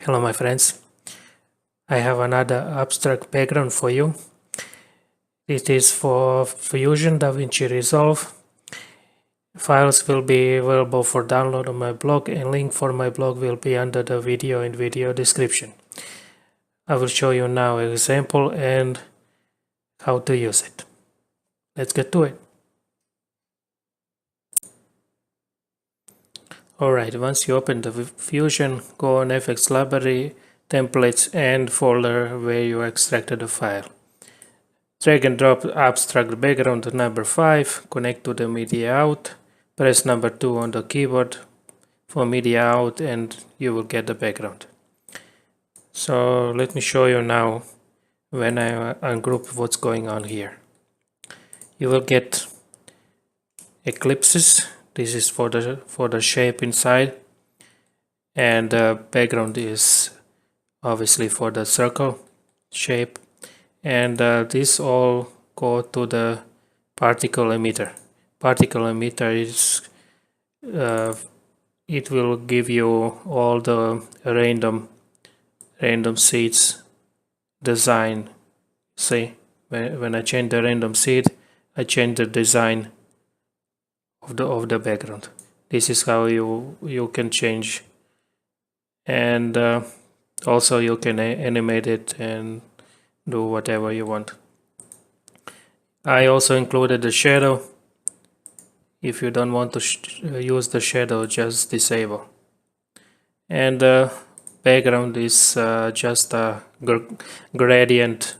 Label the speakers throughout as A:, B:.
A: Hello my friends, I have another abstract background for you. It is for Fusion Davinci Resolve. Files will be available for download on my blog, and link for my blog will be under the video in video description. I will show you now an example and how to use it. Let's get to it. Alright, once you open the Fusion, go on FX Library, Templates and folder where you extracted the file. Drag and drop abstract background number 5, connect to the media out, press number 2 on the keyboard for media out and you will get the background. So let me show you now when I ungroup what's going on here. You will get ellipses. This is for the shape inside, and the background is obviously for the circle shape, and this all go to the particle emitter. Particle emitter is it will give you all the random seeds design. See, when I change the random seed, I change the design of the background. This is how you can change, and also you can animate it and do whatever you want. I also included the shadow. If you don't want to use the shadow, just disable. And the background is just a gradient,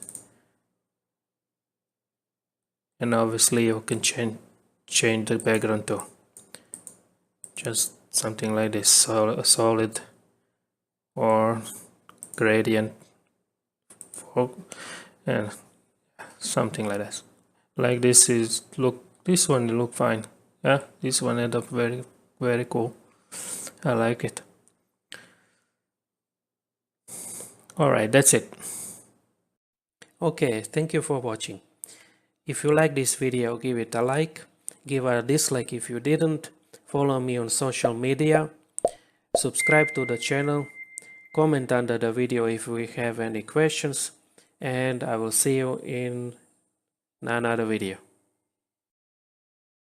A: and obviously you can change the background too. Just something like this, solid or gradient, and something like that. Like this is this one look fine. Yeah, this one ended up very cool. I like it. Alright, that's it. Okay, thank you for watching. If you like this video, give it a like, give a dislike if you didn't, follow me on social media, subscribe to the channel, comment under the video if we have any questions, and I will see you in another video.